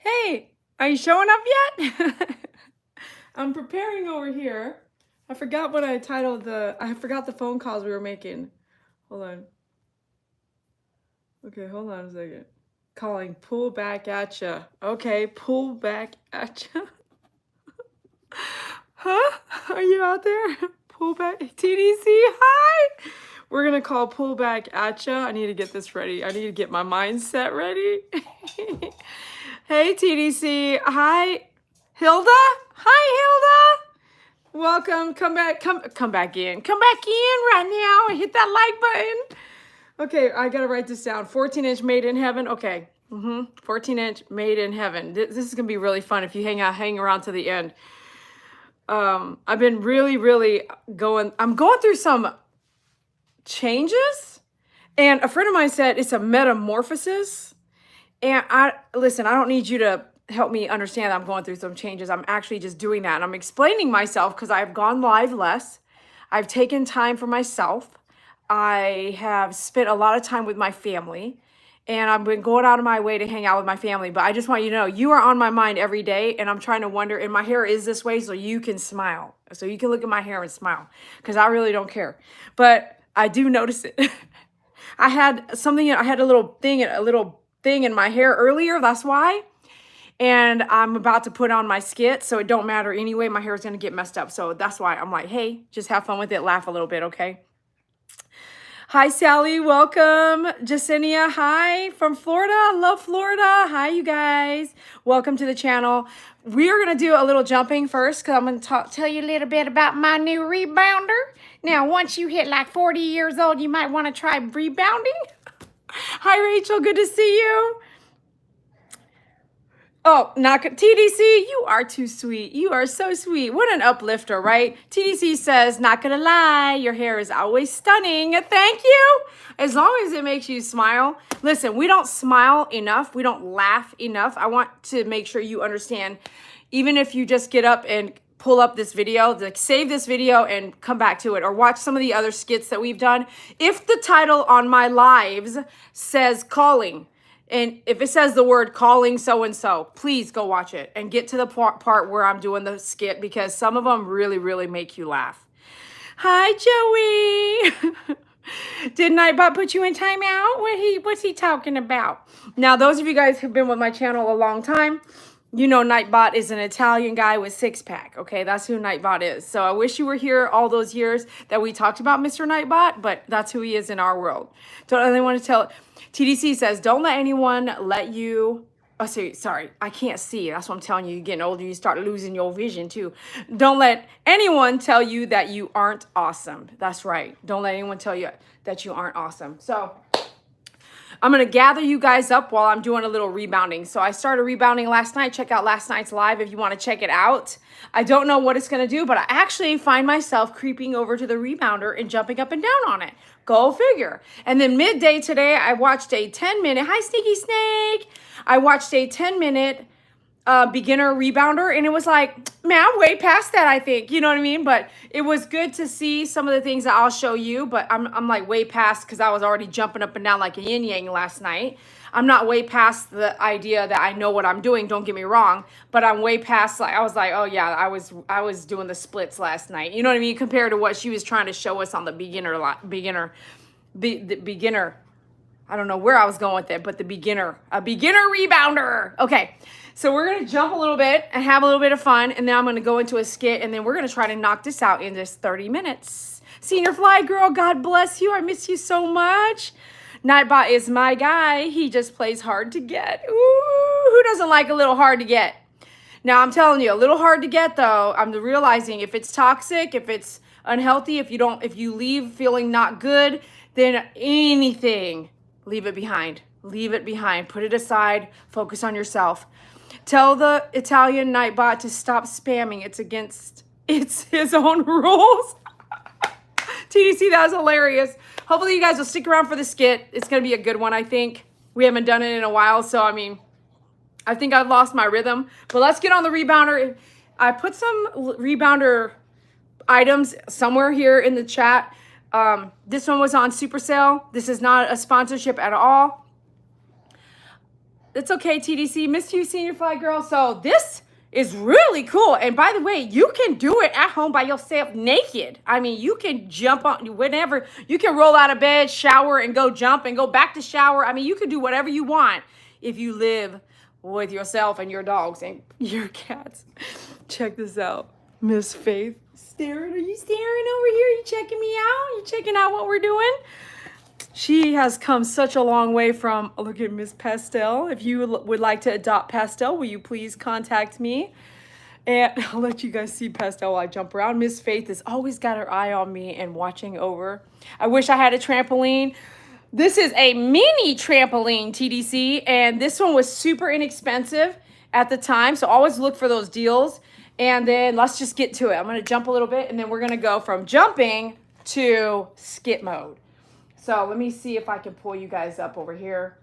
Hey, are you showing up yet? I'm preparing over here. I forgot what I titled I forgot the phone calls we were making. Hold on. Okay, hold on a second. Calling pull back atcha. Okay, pull back atcha. Huh? Are you out there? Pull back TDC. Hi. We're gonna call pull back atcha. I need to get this ready. I need to get my mindset ready. Hey TDC. Hi. Hilda? Hi Hilda. Welcome. Come back. Come back in. Come back in right now and hit that like button. Okay, I gotta write this down. 14-inch made in heaven. Okay. 14-inch made in heaven. This is gonna be really fun if you hang around to the end. I've been really I'm going through some changes, and a friend of mine said it's a metamorphosis. And listen, I don't need you to help me understand that I'm going through some changes. I'm actually just doing that, and I'm explaining myself because I've gone live less. I've taken time for myself. I have spent a lot of time with my family, and I've been going out of my way to hang out with my family. But I just want you to know you are on my mind every day, and I'm trying to wonder, and my hair is this way so you can smile. So you can look at my hair and smile because I really don't care. But I do notice it. I had a little thing in my hair earlier. That's why. And I'm about to put on my skit, so it don't matter anyway. My hair is going to get messed up. So that's why I'm like, hey, just have fun with it. Laugh a little bit, okay? Hi, Sally. Welcome. Jasenia, hi from Florida. I love Florida. Hi, you guys. Welcome to the channel. We are going to do a little jumping first because I'm going to tell you a little bit about my new rebounder. Now, once you hit like 40 years old, you might want to try rebounding. Hi, Rachel. Good to see you. Oh, TDC, you are too sweet. You are so sweet. What an uplifter, right? TDC says, not gonna lie, your hair is always stunning. Thank you. As long as it makes you smile. Listen, we don't smile enough. We don't laugh enough. I want to make sure you understand, even if you just get up and pull up this video, like save this video and come back to it, or watch some of the other skits that we've done. If the title on my lives says calling, and if it says the word calling so-and-so, please go watch it and get to the part where I'm doing the skit, because some of them really make you laugh. Hi, Joey. Did Nightbot put you in timeout? What's he talking about? Now, those of you guys who've been with my channel a long time, you know Nightbot is an Italian guy with six-pack, okay? That's who Nightbot is. So I wish you were here all those years that we talked about Mr. Nightbot, but that's who he is in our world. Don't really want to tell... TDC says, don't let anyone let you... Oh, sorry, I can't see. That's what I'm telling you. You're getting older, you start losing your vision too. Don't let anyone tell you that you aren't awesome. That's right. Don't let anyone tell you that you aren't awesome. So... I'm going to gather you guys up while I'm doing a little rebounding. So I started rebounding last night. Check out last night's live if you want to check it out. I don't know what it's going to do, but I actually find myself creeping over to the rebounder and jumping up and down on it. Go figure. And then midday today, I watched a 10-minute, hi Sneaky Snake. I watched a 10-minute beginner rebounder, and it was like, man, I'm way past that, I think, you know what I mean? But it was good to see some of the things that I'll show you, but I'm like way past, because I was already jumping up and down like a yin yang last night. I'm not way past the idea that I know what I'm doing, don't get me wrong, but I'm way past, like, I was like, oh yeah, I was doing the splits last night, you know what I mean, compared to what she was trying to show us on the beginner, I don't know where I was going with it, but a beginner rebounder. Okay, so we're going to jump a little bit and have a little bit of fun, and then I'm going to go into a skit, and then we're going to try to knock this out in just 30 minutes. Senior Fly Girl, God bless you. I miss you so much. Nightbot is my guy. He just plays hard to get. Ooh, who doesn't like a little hard to get? Now, I'm telling you, a little hard to get, though. I'm realizing if it's toxic, if it's unhealthy, if you leave feeling not good, then anything... leave it behind. Leave it behind. Put it aside. Focus on yourself. Tell the Italian Nightbot to stop spamming. It's against his own rules. TDC, that was hilarious. Hopefully you guys will stick around for the skit. It's going to be a good one, I think. We haven't done it in a while, so I mean, I think I've lost my rhythm. But let's get on the rebounder. I put some rebounder items somewhere here in the chat. This one was on super sale. This is not a sponsorship at all. It's okay, TDC. Miss you, senior fly girl. So this is really cool. And by the way, you can do it at home by yourself naked. I mean, you can jump on whenever. You can roll out of bed, shower, and go jump and go back to shower. I mean, you can do whatever you want if you live with yourself and your dogs and your cats. Check this out. Miss Faith. Staring? Are you staring over here? You checking me out? You checking out what we're doing? She has come such a long way from, look at Miss Pastel. If you would like to adopt Pastel, will you please contact me? And I'll let you guys see Pastel while I jump around. Miss Faith has always got her eye on me and watching over. I wish I had a trampoline. This is a mini trampoline, TDC, and this one was super inexpensive at the time, so always look for those deals. And then let's just get to it. I'm gonna jump a little bit, and then we're gonna go from jumping to skip mode. So let me see if I can pull you guys up over here.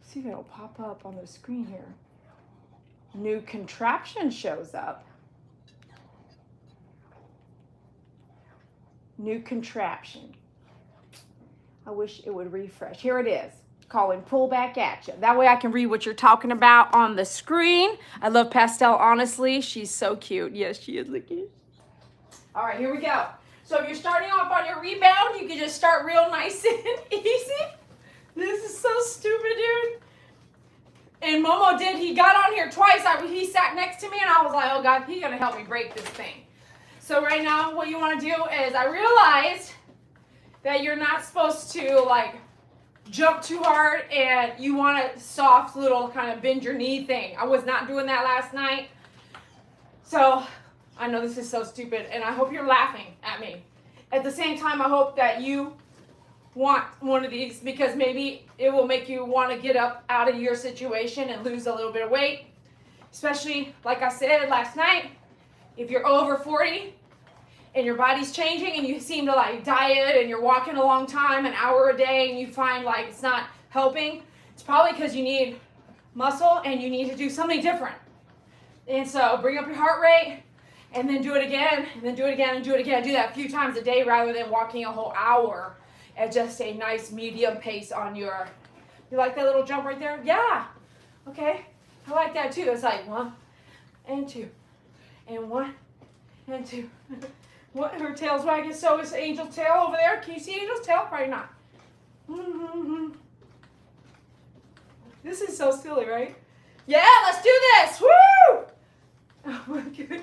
See if it'll pop up on the screen here. New contraption shows up. New contraption. I wish it would refresh. Here it is. Calling pull back at you. That way I can read what you're talking about on the screen. I love Pastel, honestly. She's so cute. Yes, she is. Look at it. All right, here we go. So if you're starting off on your rebound, you can just start real nice and easy. This is so stupid, dude. And Momo did, he got on here twice. He sat next to me and I was like, oh God, he's gonna help me break this thing. So right now what you wanna do is, I realized that you're not supposed to like jump too hard and you want a soft little kind of bend your knee thing. I was not doing that last night. So I know this is so stupid, and I hope you're laughing at me. At the same time, I hope that you want one of these because maybe it will make you want to get up out of your situation and lose a little bit of weight. Especially, like I said last night, if you're over 40 and your body's changing and you seem to like diet and you're walking a long time, an hour a day, and you find like it's not helping, it's probably because you need muscle and you need to do something different. And so bring up your heart rate, and then do it again, and then do it again, and do it again. Do that a few times a day rather than walking a whole hour at just a nice medium pace on your, you like that little jump right there? Yeah, okay, I like that too. It's like 1 and 2, and 1 and 2. What, her tail's wagging, so is Angel's tail over there. Can you see Angel's tail? Probably not. This is so silly, right? Yeah, let's do this, woo! Oh my goodness.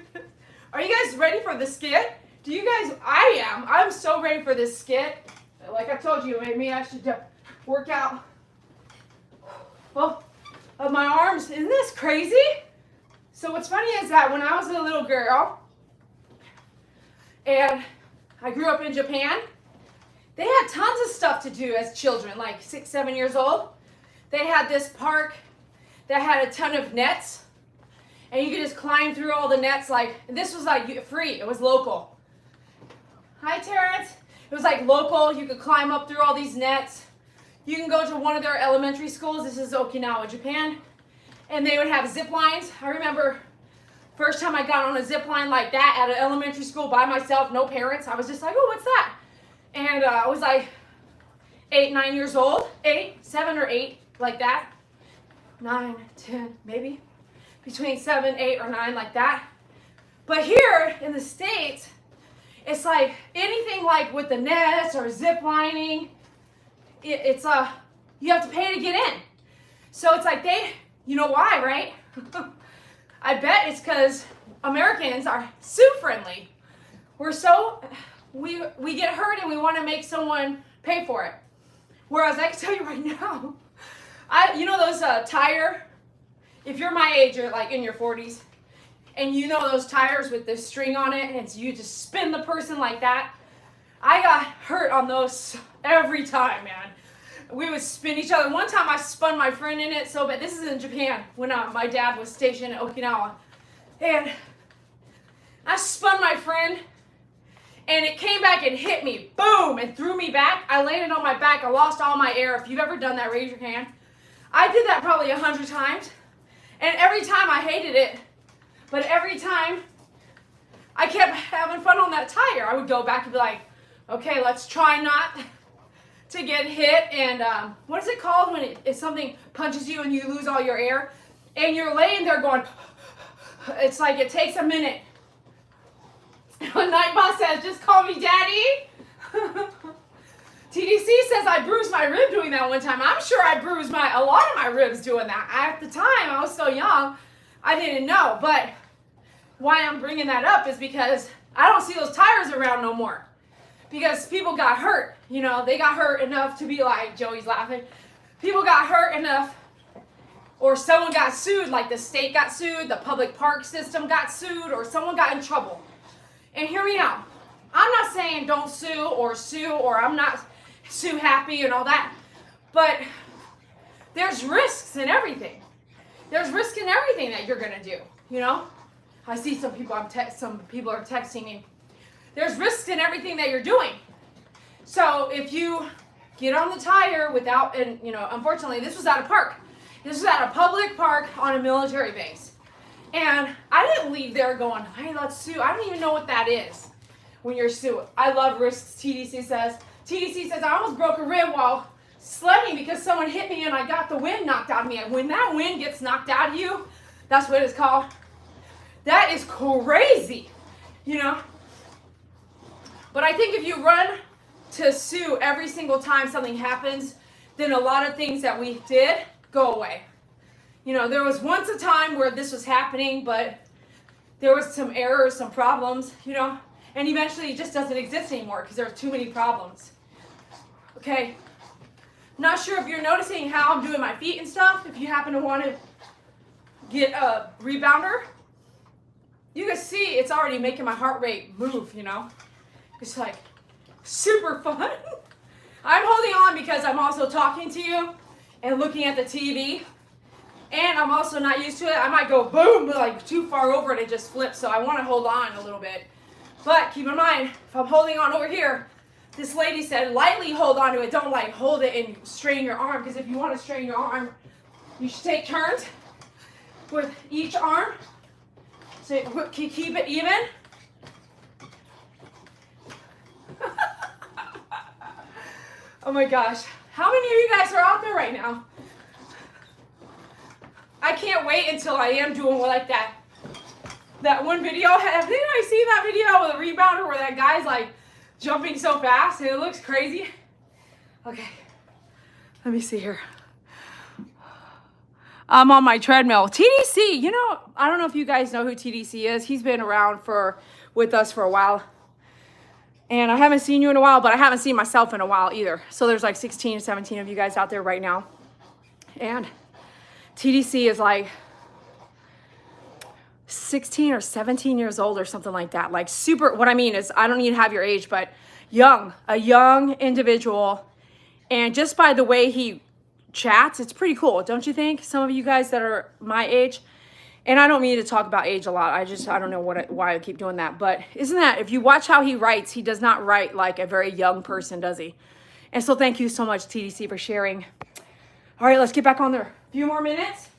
Are you guys ready for the skit? Do you guys, I'm so ready for this skit. Like I told you, maybe I should work out both of my arms. Isn't this crazy? So what's funny is that when I was a little girl, and I grew up in Japan, they had tons of stuff to do as children, like 6, 7 years old. They had this park that had a ton of nets. And you could just climb through all the nets this was like free, it was local. Hi Terrence. It was like local, you could climb up through all these nets. You can go to one of their elementary schools, this is Okinawa, Japan, and they would have zip lines. I remember first time I got on a zip line like that at an elementary school by myself, no parents. I was just like, oh, what's that? And I was like 8, 9 years old, 7 or 8, like that. 9, 10, maybe. Between 7, 8, or 9, like that. But here in the States, it's like anything like with the nets or zip lining, it's you have to pay to get in. So it's like you know why, right? I bet it's because Americans are so friendly. We get hurt and we want to make someone pay for it. Whereas I can tell you right now, you know those tire. If you're my age, you're like in your 40s, and you know those tires with the string on it, and you just spin the person like that. I got hurt on those every time, man. We would spin each other. One time I spun my friend in it so bad. This is in Japan when my dad was stationed at Okinawa. And I spun my friend, and it came back and hit me, boom, and threw me back. I landed on my back. I lost all my air. If you've ever done that, raise your hand. I did that probably 100 times. And every time I hated it, but every time I kept having fun on that tire. I would go back and be like, okay, let's try not to get hit and what is it called when if something punches you and you lose all your air and you're laying there going, it's like it takes a minute. When Night Boss says, just call me daddy. TDC says I bruised my rib doing that one time. I'm sure I bruised a lot of my ribs doing that. At the time, I was so young, I didn't know. But why I'm bringing that up is because I don't see those tires around no more. Because people got hurt. You know, they got hurt enough to be like, Joey's laughing. People got hurt enough, or someone got sued, like the state got sued, the public park system got sued, or someone got in trouble. And hear me out. I'm not saying don't sue, or I'm not sue happy and all that. But there's risks in everything. There's risk in everything that you're gonna do. You know, I see some people are texting me. There's risks in everything that you're doing. So if you get on the tire without, and you know, unfortunately, this was at a park. This was at a public park on a military base. And I didn't leave there going, hey, let's sue. I don't even know what that is when you're suing. I love risks, TDC says. TDC says, I almost broke a rib while sledding because someone hit me and I got the wind knocked out of me. And when that wind gets knocked out of you, that's what it's called. That is crazy, you know? But I think if you run to sue every single time something happens, then a lot of things that we did go away. You know, there was once a time where this was happening, but there was some errors, some problems, you know, and eventually it just doesn't exist anymore because there are too many problems. Okay, not sure if you're noticing how I'm doing my feet and stuff. If you happen to want to get a rebounder, you can see it's already making my heart rate move, you know. It's like super fun. I'm holding on because I'm also talking to you and looking at the TV. And I'm also not used to it. I might go boom, like too far over and it just flips. So I want to hold on a little bit. But keep in mind, if I'm holding on over here, this lady said lightly hold on to it. Don't like hold it and strain your arm. Because if you want to strain your arm, you should take turns with each arm. So keep it even. Oh my gosh. How many of you guys are out there right now? I can't wait until I am doing like that one video. Have anybody seen that video with a rebounder where that guy's like jumping so fast and it looks crazy? Okay, let me see here. I'm on my treadmill. TDC, you know, I don't know if you guys know who TDC is. He's been around with us for a while. And I haven't seen you in a while, but I haven't seen myself in a while either. So there's like 16 or 17 of you guys out there right now. And TDC is like 16 or 17 years old or something like that. Like super, what I mean is I don't need to have your age, but a young individual. And just by the way he chats, it's pretty cool, don't you think? Some of you guys that are my age. And I don't mean to talk about age a lot. I don't know why I keep doing that. But isn't that, if you watch how he writes, he does not write like a very young person, does he? And so thank you so much, TDC, for sharing. All right, let's get back on there. A few more minutes.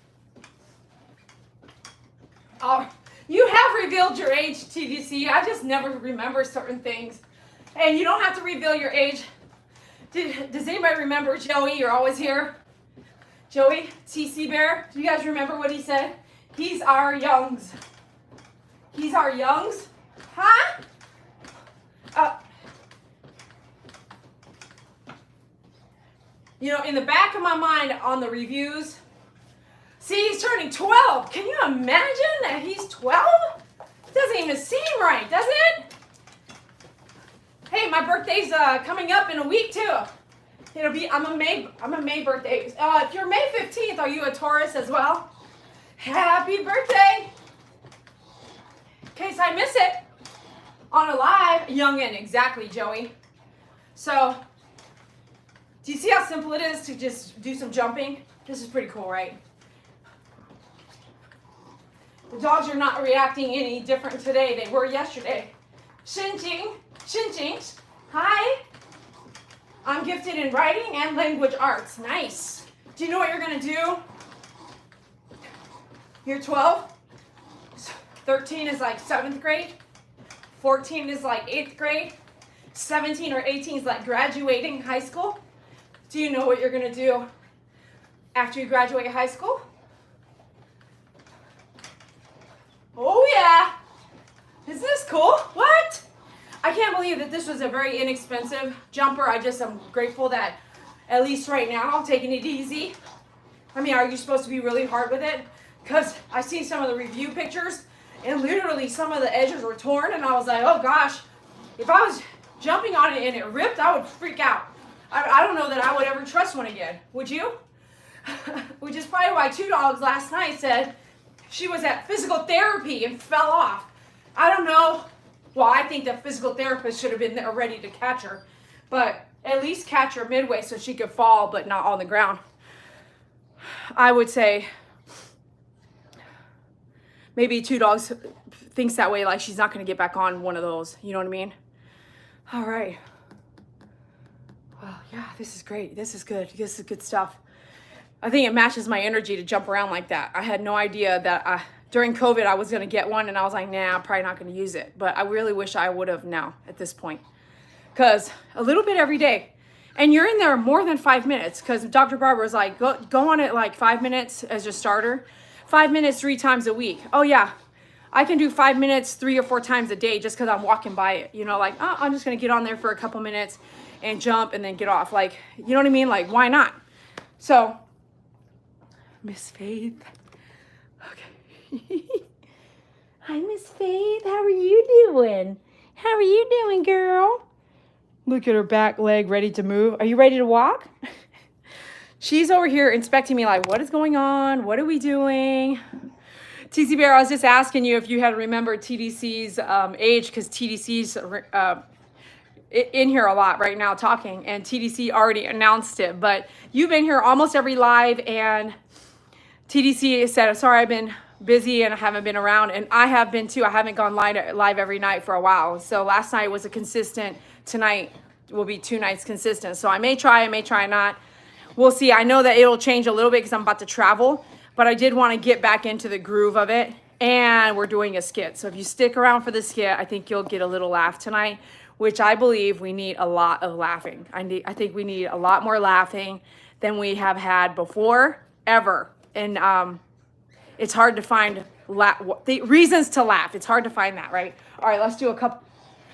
Oh, you have revealed your age, TDC. I just never remember certain things. And you don't have to reveal your age. Does anybody remember Joey? You're always here. Joey, TC Bear. Do you guys remember what he said? He's our youngs. He's our youngs? Huh? You know, in the back of my mind on the reviews, see, he's turning 12. Can you imagine that he's 12? It doesn't even seem right, does it? Hey, my birthday's coming up in a week too. I'm a May birthday. If you're May 15th, are you a Taurus as well? Happy birthday! In case I miss it on a live, youngin', exactly, Joey. So, do you see how simple it is to just do some jumping? This is pretty cool, right? The dogs are not reacting any different today. They were yesterday. Shinjing, Shinjing, hi. I'm gifted in writing and language arts. Nice. Do you know what you're gonna do? You're 12. 13 is like 7th grade. 14 is like 8th grade. 17 or 18 is like graduating high school. Do you know what you're gonna do after you graduate high school? Oh yeah! Isn't this cool? What? I can't believe that this was a very inexpensive jumper. I just am grateful that at least right now I'm taking it easy. I mean, are you supposed to be really hard with it? Because I seen some of the review pictures and literally some of the edges were torn and I was like, oh gosh, if I was jumping on it and it ripped, I would freak out. I don't know that I would ever trust one again. Would you? Which is probably why Two Dogs last night said she was at physical therapy and fell off. I don't know. Well, I think the physical therapist should have been there ready to catch her. But at least catch her midway so she could fall but not on the ground. I would say maybe Two Dogs thinks that way, like she's not going to get back on one of those. You know what I mean? All right. Well, yeah, this is great. This is good. This is good stuff. I think it matches my energy to jump around like that. I had no idea that during COVID I was going to get one, and I was like, nah, I'm probably not going to use it. But I really wish I would have now at this point. Because a little bit every day. And you're in there more than 5 minutes, because Dr. Barber was like, go on it like 5 minutes as your starter. 5 minutes 3 times a week. Oh, yeah. I can do 5 minutes 3 or 4 times a day just because I'm walking by it. You know, like, oh, I'm just going to get on there for a couple minutes and jump and then get off. Like, you know what I mean? Like, why not? So, Miss Faith. Okay. Hi, Miss Faith. How are you doing? How are you doing, girl? Look at her back leg ready to move. Are you ready to walk? She's over here inspecting me like, what is going on? What are we doing? TC Bear, I was just asking you if you had remembered TDC's age, because TDC's in here a lot right now talking, and TDC already announced it. But you've been here almost every live, and TDC said, sorry, I've been busy and I haven't been around, and I have been too. I haven't gone live every night for a while. So last night was a consistent. Tonight will be 2 nights consistent. So I may try not. We'll see. I know that it'll change a little bit because I'm about to travel, but I did want to get back into the groove of it, and we're doing a skit. So if you stick around for the skit, I think you'll get a little laugh tonight, which I believe we need a lot of laughing. I think we need a lot more laughing than we have had before, ever. And it's hard to find the reasons to laugh. It's hard to find that, right? All right, let's do a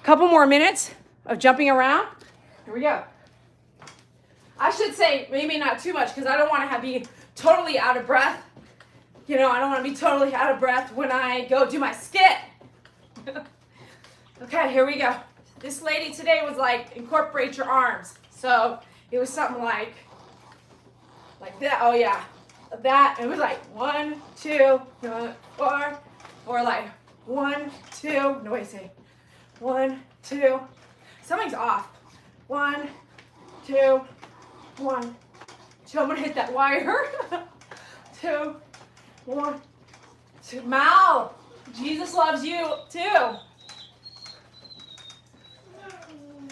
couple more minutes of jumping around. Here we go. I should say maybe not too much, because I don't want to be totally out of breath. You know, I don't want to be totally out of breath when I go do my skit. Okay, here we go. This lady today was like, incorporate your arms. So it was something like that. Oh yeah, that. It was like 1, 2, 4, or like 1, 2. Noisy. 1, 2. Something's off. 1, 2, 1, 2. I'm gonna hit that wire. 2, 1, 2. Mal, Jesus loves you too.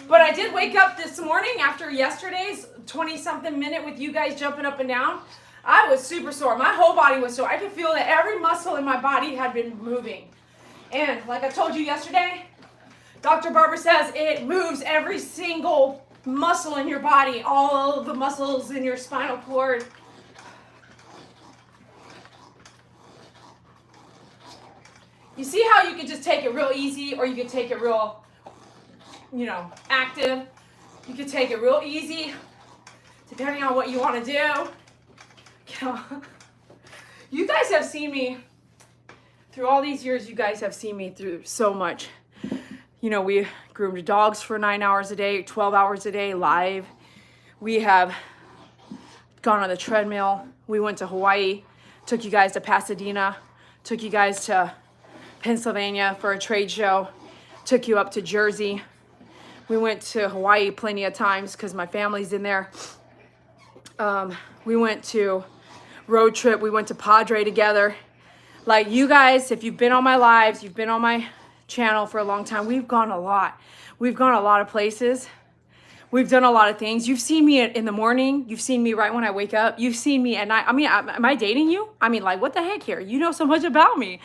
But I did wake up this morning after yesterday's 20-something minute with you guys jumping up and down. I was super sore. My whole body was sore. I could feel that every muscle in my body had been moving. And like I told you yesterday, Dr. Barber says it moves every single muscle in your body, all of the muscles in your spinal cord. You see how you could just take it real easy, or you could take it real, active. You could take it real easy, depending on what you want to do. You guys have seen me through all these years. You guys have seen me through so much. We groomed dogs for 9 hours a day, 12 hours a day live. We have gone on the treadmill. We went to Hawaii, took you guys to Pasadena, took you guys to Pennsylvania for a trade show, took you up to Jersey. We went to Hawaii plenty of times because my family's in there. We went to road trip. We went to Padre together. Like, you guys, if you've been on my lives, you've been on my channel for a long time, we've gone a lot. We've gone a lot of places. We've done a lot of things. You've seen me in the morning. You've seen me right when I wake up. You've seen me at night. I mean, am I dating you? I mean, like, what the heck here? You know so much about me.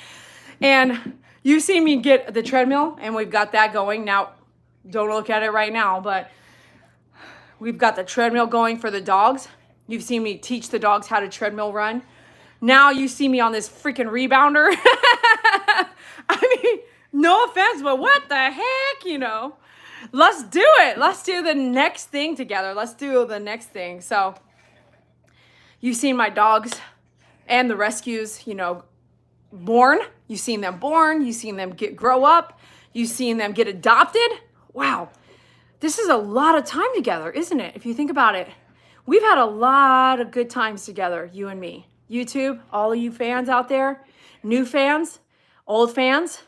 And you've seen me get the treadmill, and we've got that going. Now, don't look at it right now, but We've got the treadmill going for the dogs. You've seen me teach the dogs how to treadmill run. Now you see me on this freaking rebounder. I mean, no offense, but what the heck, you know? Let's do it. Let's do the next thing together. Let's do the next thing. So you've seen my dogs and the rescues, you know, born. You've seen them born. You've seen them grow up. You've seen them get adopted. Wow. This is a lot of time together, isn't it? If you think about it, we've had a lot of good times together, you and me. YouTube, all of you fans out there, new fans, old fans,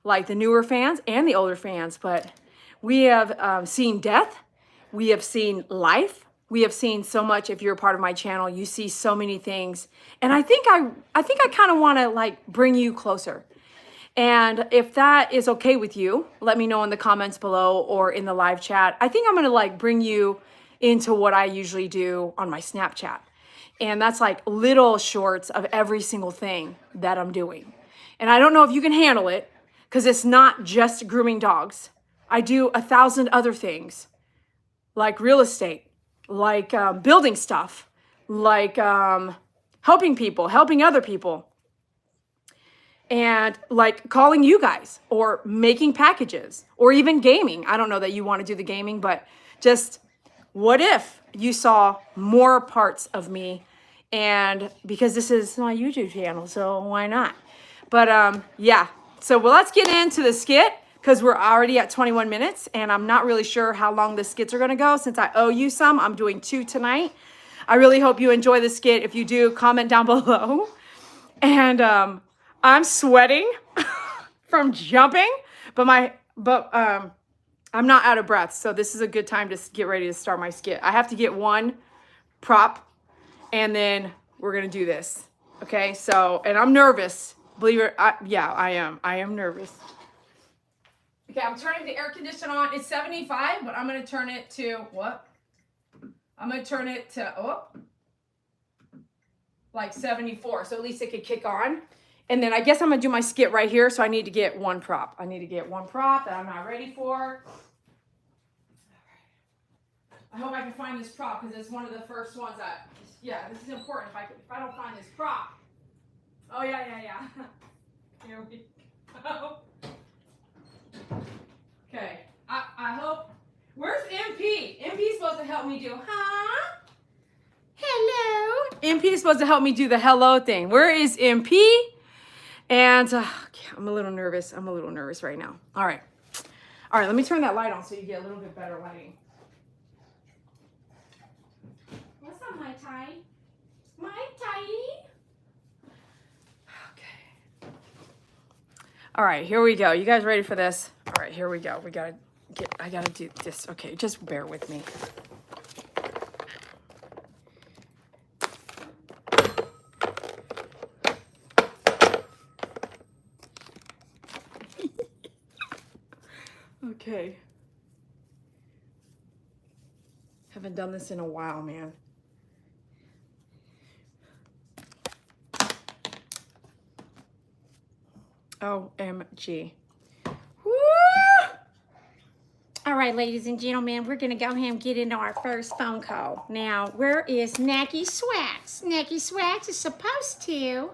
like the newer fans and the older fans. But we have seen death. We have seen life. We have seen so much. If you're a part of my channel, you see so many things. And I think I kind of want to like bring you closer. And if that is okay with you, let me know in the comments below or in the live chat. I think I'm going to like bring you into what I usually do on my Snapchat. And that's like little shorts of every single thing that I'm doing. And I don't know if you can handle it because it's not just grooming dogs. I do 1,000 other things like real estate, like building stuff, like helping people, helping other people. And like calling you guys or making packages or even gaming. I don't know that you want to do the gaming, but just what if you saw more parts of me? And because this is my YouTube channel, so why not? But yeah, so well, let's get into the skit because we're already at 21 minutes and I'm not really sure how long the skits are going to go since I owe you some. I'm doing 2 tonight. I really hope you enjoy the skit. If you do, comment down below. And I'm sweating from jumping, but I'm not out of breath. So this is a good time to get ready to start my skit. I have to get one prop and then we're going to do this. Okay. So, and I'm nervous. Believe it. Yeah, I am. I am nervous. Okay. I'm turning the air conditioner on. It's 75, but I'm going to turn it to what? I'm going to turn it to, like 74. So at least it could kick on. And then I guess I'm going to do my skit right here. So I need to get one prop. I need to get one prop that I'm not ready for. I hope I can find this prop because it's one of the first ones that, yeah, this is important. If I don't find this prop. Oh, yeah. Here we go. Okay. I hope. Where's MP? MP's supposed to help me do, huh? Hello. MP is supposed to help me do the hello thing. Where is MP? And I'm a little nervous. I'm a little nervous right now. All right. Let me turn that light on so you get a little bit better lighting. What's up, my tie? My tie? Okay. All right, here we go. You guys ready for this? All right, here we go. I gotta do this. Okay, just bear with me. Okay. Haven't done this in a while, man. OMG. Woo! All right, ladies and gentlemen, we're going to go ahead and get into our first phone call. Now, where is Snacky Swax? Snacky Swax is supposed to...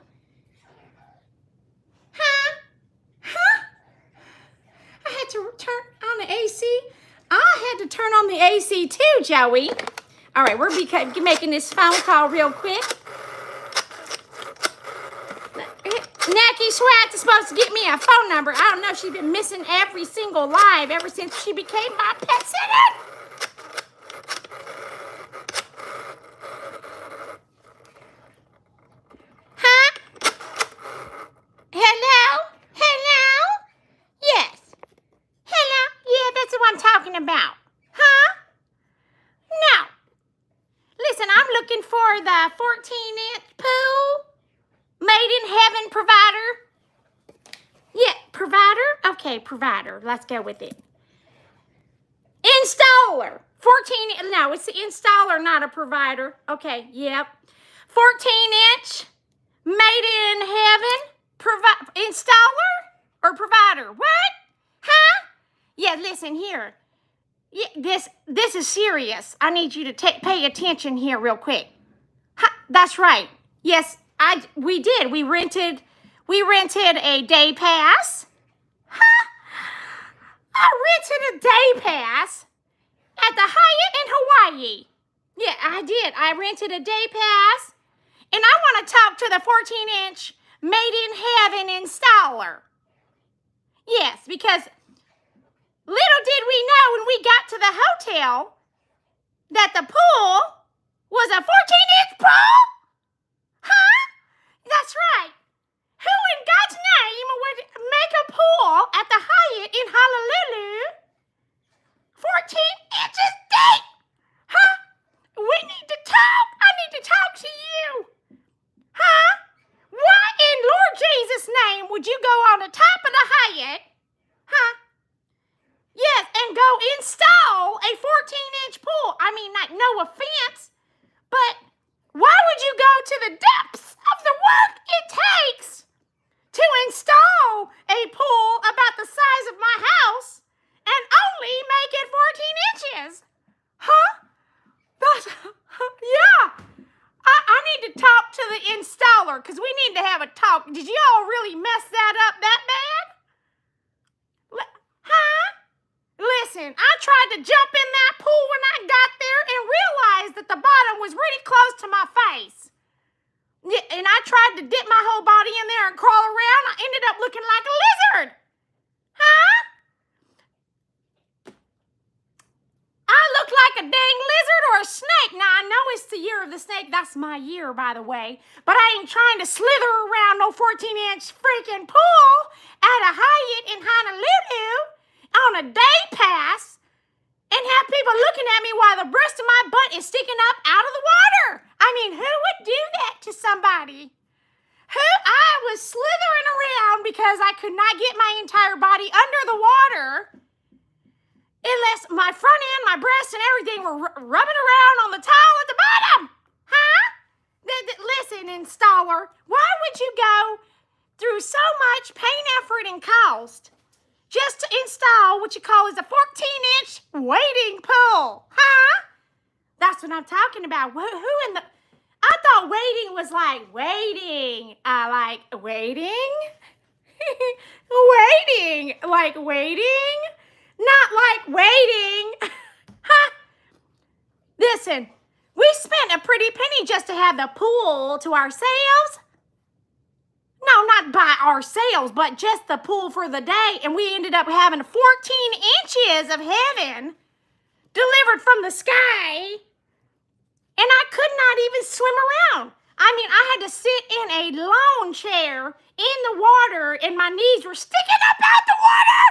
I had to turn on the AC. I had to turn on the AC too, Joey. All right, we're making this phone call real quick. Snacky Swax is supposed to get me a phone number. I don't know. She's been missing every single live ever since she became my pet sitter. Huh? Hello? Hello? Yes. Hello? Yeah, that's what I'm talking about. Huh? No. Listen, I'm looking for the 14-inch pool. Made in heaven provider. Yeah, provider? Okay, provider. Let's go with it. Installer. 14, no, it's the installer, not a provider. Okay, yep. 14-inch, made in heaven, installer or provider? What? Huh? Yeah, listen here. Yeah, this is serious. I need you to pay attention here real quick. That's right. Yes, we did. We rented a day pass. I rented a day pass at the Hyatt in Hawaii. Yeah, I did. I rented a day pass, and I want to talk to the 14-inch Made in Heaven installer. Yes, because little did we know when we got to the hotel that the pool was a 14-inch pool. Huh? That's right. Who in God's name would make a pool at the Hyatt in Honolulu 14 inches deep? Huh? We need to talk. I need to talk to you. Huh? Why in Lord Jesus' name would you go on the top of the Hyatt? Huh? Yes, and go install a 14-inch pool. I mean, no offense, but why would you go to the depths of the work it takes to install a pool about the size of my house and only make it 14 inches? Huh? Yeah. I need to talk to the installer because we need to have a talk. Did you all really mess that up that bad? Huh? Listen, I tried to jump in that pool when I got there and realized that the bottom was really close to my face. Yeah, and I tried to dip my whole body in there and crawl around. I ended up looking like a lizard. Huh? I look like a dang lizard or a snake. Now, I know it's the year of the snake. That's my year, by the way. But I ain't trying to slither around no 14-inch freaking pool at a Hyatt in Honolulu on a day pass and have people looking at me while the breast of my butt is sticking up out of the water. I mean, who would do that to somebody? I was slithering around because I could not get my entire body under the water unless my front end, my breasts, and everything were rubbing around on the towel at the bottom. Huh? Listen, installer, why would you go through so much pain, effort, and cost just to install what you call is a 14-inch wading pool? Huh? That's what I'm talking about. Who in the... I thought waiting was like waiting. Like waiting? Waiting. Like waiting? Not like waiting. Huh? Listen, we spent a pretty penny just to have the pool to ourselves. No, not by ourselves, but just the pool for the day. And we ended up having 14 inches of heaven delivered from the sky. And I could not even swim around. I mean, I had to sit in a lawn chair in the water and my knees were sticking up out the water.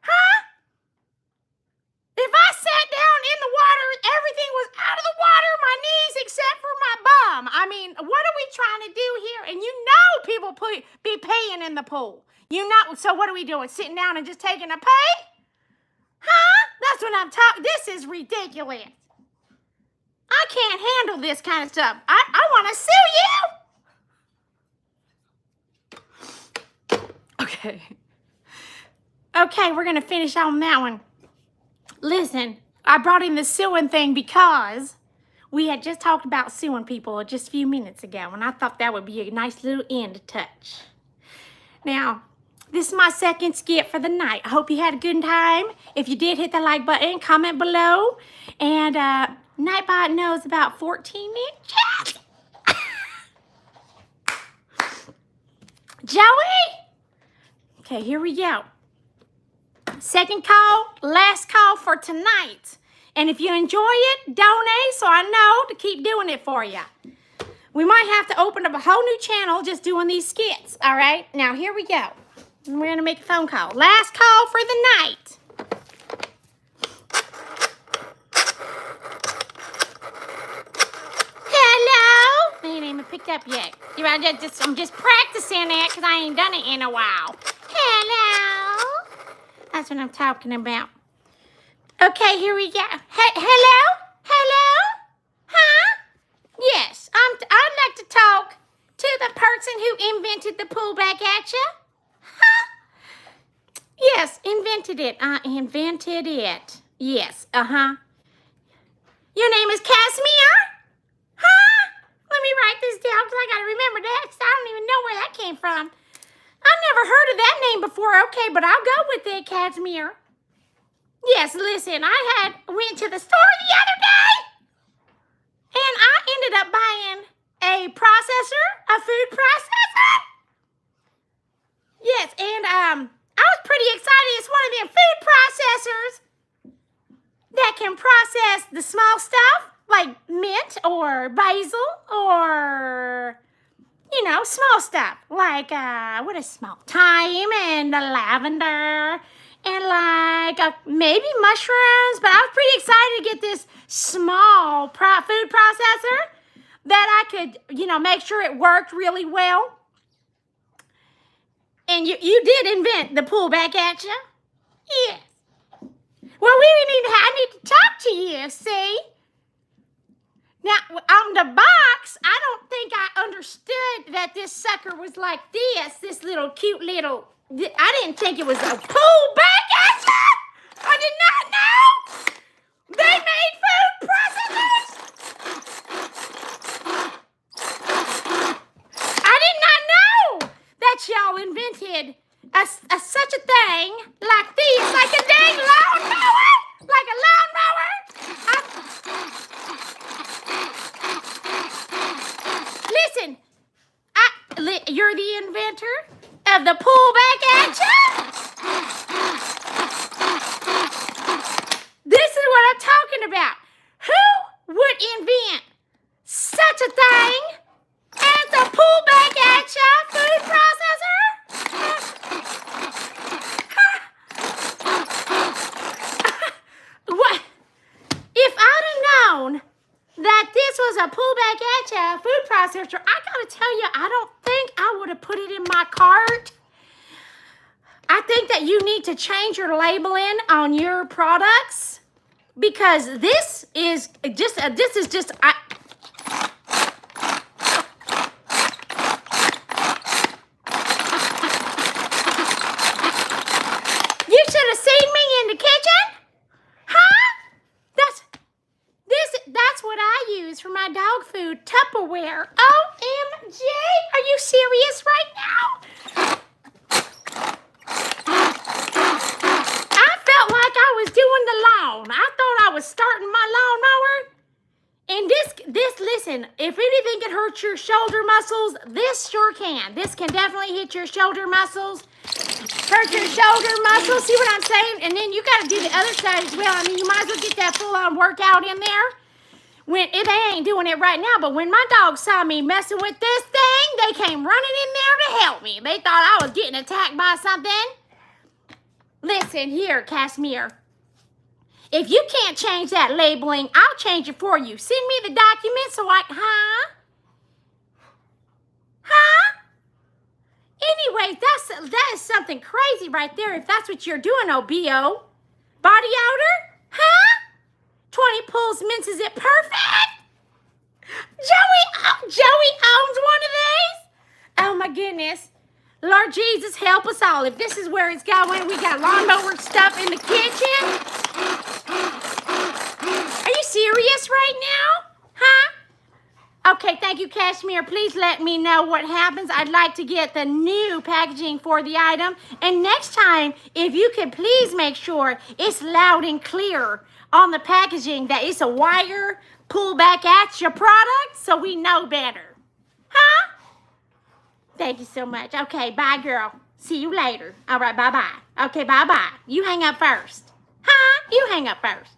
Huh? If I sat down in the water, everything was out of the water, my knees except for my bum. I mean, what are we trying to do here? And you know people be paying in the pool. You know, so what are we doing? Sitting down and just taking a pay? Huh? That's what I'm talking. This is ridiculous. I can't handle this kind of stuff. I want to sue you. Okay, we're going to finish on that one. Listen, I brought in the suing thing because we had just talked about suing people just a few minutes ago, and I thought that would be a nice little end to touch. Now, this is my second skit for the night. I hope you had a good time. If you did, hit the like button, comment below, and Nightbot knows about 14 inches. Joey? Okay, here we go. Second call, last call for tonight. And if you enjoy it, donate so I know to keep doing it for you. We might have to open up a whole new channel just doing these skits, all right? Now, here we go. We're going to make a phone call. Last call for the night. Hello? They ain't even picked up yet. I'm just practicing it because I ain't done it in a while. Hello? That's what I'm talking about. Okay, here we go. Hello? Hello? Huh? Yes, I'd like to talk to the person who invented the pool back at you. Huh? Yes, invented it. I invented it. Yes, Your name is Casimir? Huh? Let me write this down because I got to remember that because I don't even know where that came from. I've never heard of that name before. Okay, but I'll go with it, Casimir. Yes, listen, I went to the store the other day and I ended up buying a food processor. Yes, and I was pretty excited. It's one of them food processors that can process the small stuff like mint or basil or, small stuff like, what is small? Thyme and lavender and like maybe mushrooms. But I was pretty excited to get this small food processor that I could, make sure it worked really well. And you did invent the pull back atcha? Yes. Well, I need to talk to you, see? Now, on the box, I don't think I understood that this sucker was like this little cute little, I didn't think it was a pull back atcha. I did not know they made food processors. I did not know that y'all invented such a thing like this, like a dang lawnmower, like a lawnmower. Listen, you're the inventor of the pullback atcha? This is what I'm talking about. Who would invent such a thing as the pullback atcha food processor? What? If I'd have known that this was a pullback atcha food processor, I gotta tell you, I don't think I would have put it in my cart. I think that you need to change your labeling on your products because this is just You should have seen me in the kitchen. Huh? That's what I use for my dog food, Tupperware. OMG, are you serious right now? I felt like I was doing the lawn. I thought I was starting my lawnmower. And listen, if anything can hurt your shoulder muscles, this sure can. This can definitely hit your shoulder muscles. Hurt your shoulder muscles, see what I'm saying? And then you got to do the other side as well. I mean, you might as well get that full-on workout in there. They ain't doing it right now, but when my dogs saw me messing with this thing, they came running in there to help me. They thought I was getting attacked by something. Listen here, Casimir. If you can't change that labeling, I'll change it for you. Send me the document so Huh? Anyway, that is something crazy right there if that's what you're doing, OBO. Body outer? Huh? 20 pulls minces it perfect. Joey owns one of these. Oh my goodness. Lord Jesus, help us all. If this is where it's going, we got lawnmower stuff in the kitchen. Are you serious right now? Huh? Okay, thank you, Cashmere. Please let me know what happens. I'd like to get the new packaging for the item. And next time, if you could please make sure it's loud and clear on the packaging that it's a wire pullback atcha product so we know better. Huh? Thank you so much. Okay, bye, girl. See you later. All right, bye-bye. Okay, bye-bye. You hang up first. Huh? You hang up first.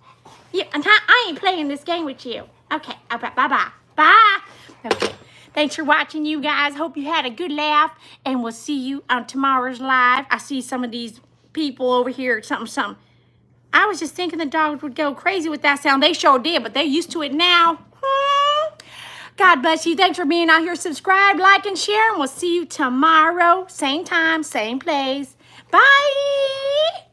I ain't playing this game with you. Okay, all right, bye-bye. Bye. Okay, thanks for watching, you guys. Hope you had a good laugh, and we'll see you on tomorrow's live. I see some of these people over here, something. I was just thinking the dogs would go crazy with that sound. They sure did, but they're used to it now. God bless you. Thanks for being out here. Subscribe, like, and share, and we'll see you tomorrow. Same time, same place. Bye.